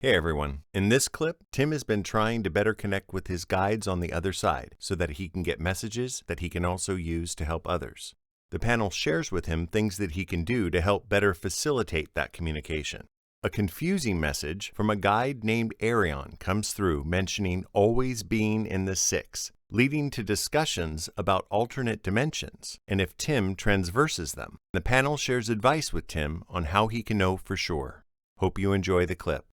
Hey everyone. In this clip, Tim has been trying to better connect with his guides on the other side so that he can get messages that he can also use to help others. The panel shares with him things that he can do to help better facilitate that communication. A confusing message from a guide named Arion comes through mentioning always being in the six, leading to discussions about alternate dimensions and if Tim transverses them. The panel shares advice with Tim on how he can know for sure. Hope you enjoy the clip.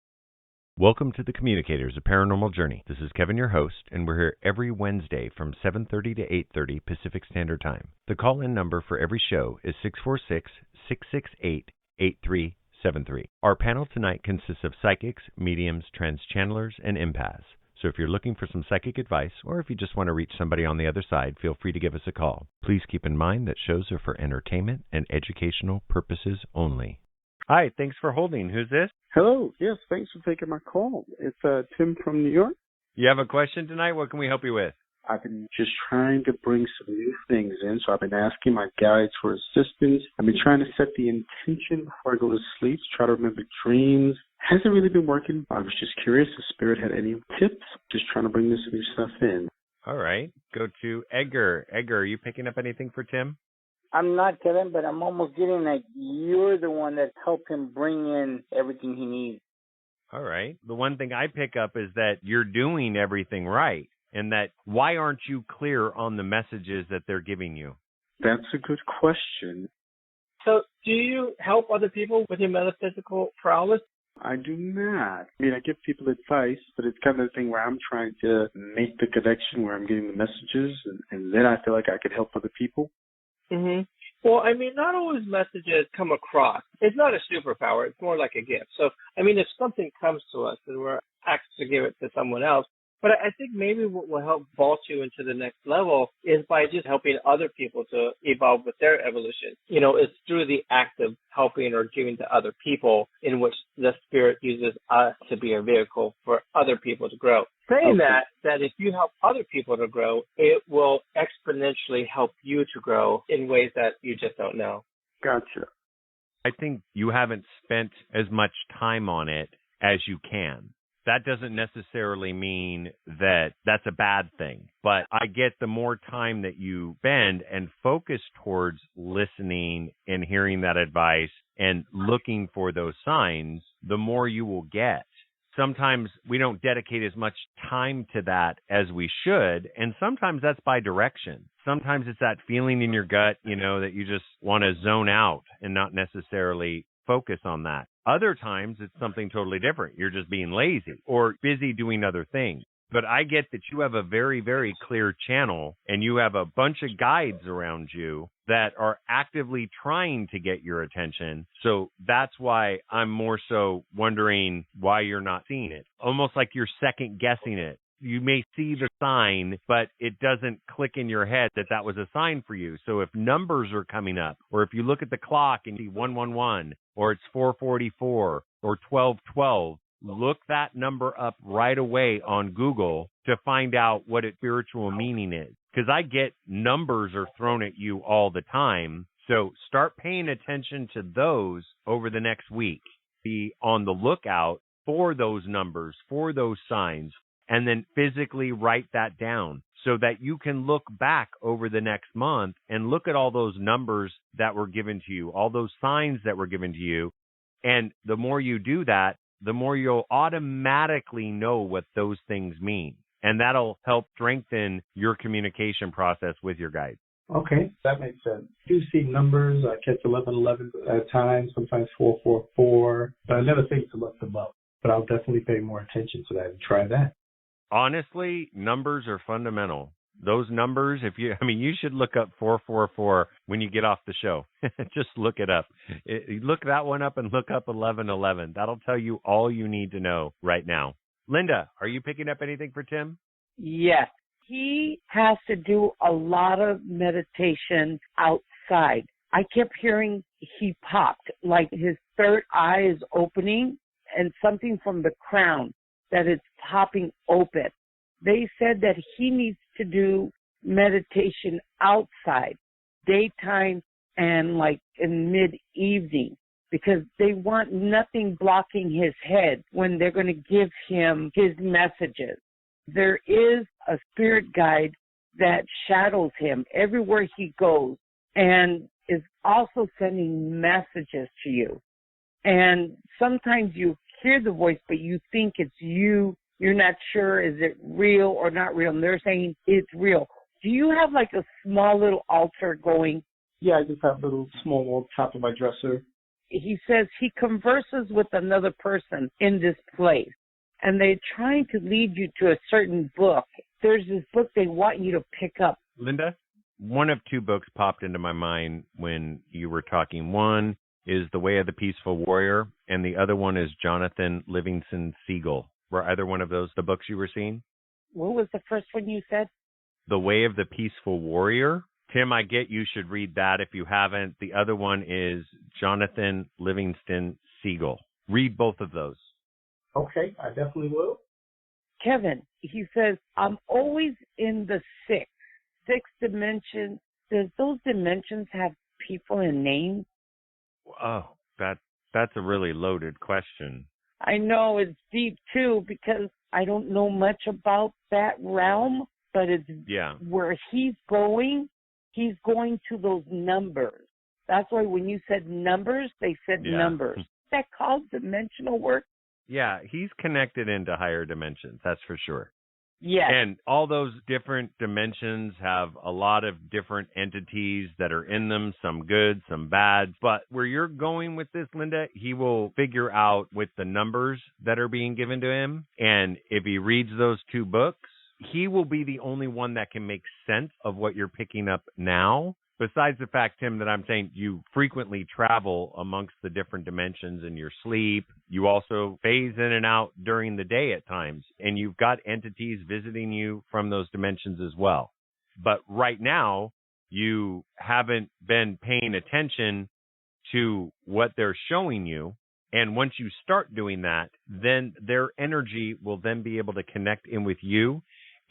Welcome to the Communicators, a Paranormal Journey. This is Kevin, your host, and we're here every Wednesday from 7:30 to 8:30 Pacific Standard Time. The call-in number for every show is 646-668-8373. Our panel tonight consists of psychics, mediums, trans-channelers, and empaths. So if you're looking for some psychic advice, or if you just want to reach somebody on the other side, feel free to give us a call. Please keep in mind that shows are for entertainment and educational purposes only. Hi, thanks for holding. Who's this? Hello. Yes, thanks for taking my call. It's Tim from New York. You have a question tonight? What can we help you with? I've been just trying to bring some new things in, so I've been asking my guides for assistance. I've been trying to set the intention before I go to sleep, to try to remember dreams. Hasn't really been working. I was just curious if Spirit had any tips. Just trying to bring this new stuff in. All right. Go to Edgar. Edgar, are you picking up anything for Tim? I'm not, Kevin, but I'm almost getting like you're the one that helped him bring in everything he needs. All right. The one thing I pick up is that you're doing everything right, and that why aren't you clear on the messages that they're giving you? That's a good question. So do you help other people with your metaphysical prowess? I do not. I mean, I give people advice, but it's kind of the thing where I'm trying to make the connection where I'm getting the messages, and then I feel like I could help other people. Mm-hmm. Well, I mean, not always messages come across. It's not a superpower. It's more like a gift. So, I mean, if something comes to us and we're asked to give it to someone else, but I think maybe what will help vault you into the next level is by just helping other people to evolve with their evolution. You know, it's through the act of helping or giving to other people in which the Spirit uses us to be a vehicle for other people to grow. Saying that if you help other people to grow, it will exponentially help you to grow in ways that you just don't know. Gotcha. I think you haven't spent as much time on it as you can. That doesn't necessarily mean that that's a bad thing, but I get the more time that you spend and focus towards listening and hearing that advice and looking for those signs, the more you will get. Sometimes we don't dedicate as much time to that as we should, and sometimes that's by direction. Sometimes it's that feeling in your gut, you know, that you just want to zone out and not necessarily focus on that. Other times it's something totally different. You're just being lazy or busy doing other things. But I get that you have a very, very clear channel and you have a bunch of guides around you that are actively trying to get your attention. So that's why I'm more so wondering why you're not seeing it. Almost like you're second guessing it. You may see the sign, but it doesn't click in your head that that was a sign for you. So if numbers are coming up, or if you look at the clock and you see 111, or it's 444, or 1212, look that number up right away on Google to find out what its spiritual meaning is. Because I get numbers are thrown at you all the time. So start paying attention to those over the next week. Be on the lookout for those numbers, for those signs, and then physically write that down so that you can look back over the next month and look at all those numbers that were given to you, all those signs that were given to you. And the more you do that, the more you'll automatically know what those things mean. And that'll help strengthen your communication process with your guides. Okay, that makes sense. I do see numbers. I catch 1111 at times, sometimes 444, but I never think to look them up. But I'll definitely pay more attention to that and try that. Honestly, numbers are fundamental. Those numbers, you should look up 444 when you get off the show. Just look it up. Look that one up and look up 1111. That'll tell you all you need to know right now. Linda, are you picking up anything for Tim? Yes. He has to do a lot of meditation outside. I kept hearing he popped, like his third eye is opening and something from the crown that it's popping open. They said that he needs to do meditation outside, daytime and like in mid-evening, because they want nothing blocking his head when they're going to give him his messages. There is a spirit guide that shadows him everywhere he goes and is also sending messages to you. And sometimes you hear the voice, but you think it's you. You're not sure, is it real or not real? And they're saying it's real. Do you have like a small little altar going? Yeah, I just have a little small wall top of my dresser. He says he converses with another person in this place, and they're trying to lead you to a certain book. There's this book they want you to pick up. Linda, one of two books popped into my mind when you were talking. One is The Way of the Peaceful Warrior, and the other one is Jonathan Livingston Seagull. Were either one of those the books you were seeing? What was the first one you said? The Way of the Peaceful Warrior. Tim, I get you should read that if you haven't. The other one is Jonathan Livingston Seagull. Read both of those. Okay, I definitely will. Kevin, he says, I'm always in the sixth dimension. Does those dimensions have people and names? Oh, that's a really loaded question. I know it's deep too because I don't know much about that realm, but it's where he's going to those numbers. That's why when you said numbers, they said numbers. Is that called dimensional work? Yeah, he's connected into higher dimensions, that's for sure. Yes. And all those different dimensions have a lot of different entities that are in them, some good, some bad. But where you're going with this, Linda, he will figure out with the numbers that are being given to him. And if he reads those two books, he will be the only one that can make sense of what you're picking up now. Besides the fact, Tim, that I'm saying you frequently travel amongst the different dimensions in your sleep. You also phase in and out during the day at times, and you've got entities visiting you from those dimensions as well. But right now, you haven't been paying attention to what they're showing you. And once you start doing that, then their energy will then be able to connect in with you.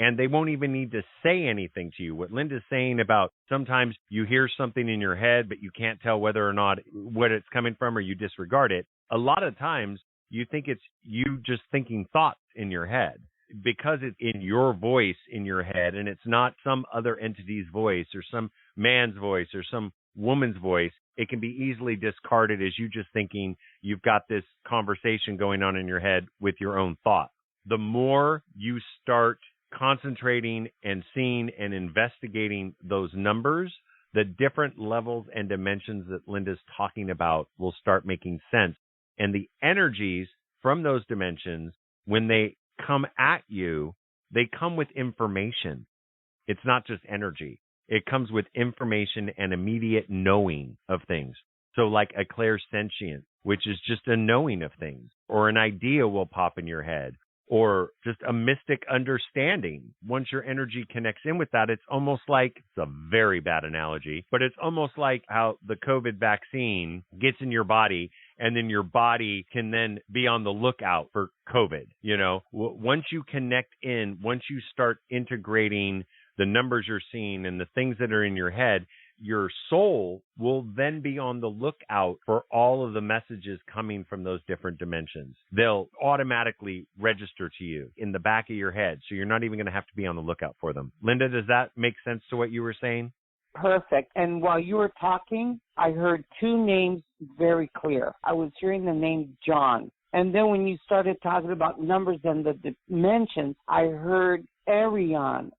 And they won't even need to say anything to you. What Linda's saying about sometimes you hear something in your head, but you can't tell whether or not what it's coming from or you disregard it. A lot of times you think it's you just thinking thoughts in your head because it's in your voice in your head and it's not some other entity's voice or some man's voice or some woman's voice. It can be easily discarded as you just thinking you've got this conversation going on in your head with your own thoughts. The more you start concentrating and seeing and investigating those numbers, the different levels and dimensions that Linda's talking about will start making sense. And the energies from those dimensions, when they come at you, they come with information. It's not just energy. It comes with information and immediate knowing of things. So like a clairsentient, which is just a knowing of things, or an idea will pop in your head, or just a mystic understanding. Once your energy connects in with that, it's almost like, it's a very bad analogy, but it's almost like how the COVID vaccine gets in your body and then your body can then be on the lookout for COVID. You know, once you connect in, once you start integrating the numbers you're seeing and the things that are in your head, your soul will then be on the lookout for all of the messages coming from those different dimensions. They'll automatically register to you in the back of your head, so you're not even going to have to be on the lookout for them. Linda, does that make sense to what you were saying? Perfect. And while you were talking, I heard two names very clear. I was hearing the name John. And then when you started talking about numbers and the dimensions, I heard Arion.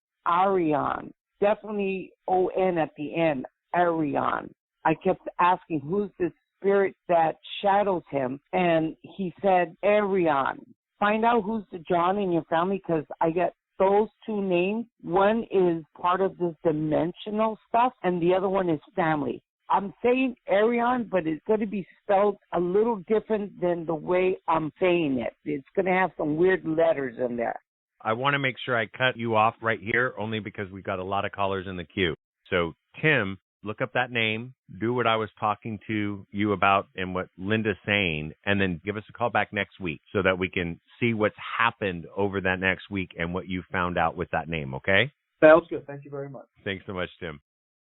Definitely O-N at the end, Arion. I kept asking, who's the spirit that shadows him? And he said, Arion. Find out who's the John in your family, because I get those two names. One is part of this dimensional stuff, and the other one is family. I'm saying Arion, but it's going to be spelled a little different than the way I'm saying it. It's going to have some weird letters in there. I want to make sure I cut you off right here only because we've got a lot of callers in the queue. So, Tim, look up that name, do what I was talking to you about and what Linda's saying, and then give us a call back next week so that we can see what's happened over that next week and what you found out with that name, okay? Sounds good. Thank you very much. Thanks so much, Tim.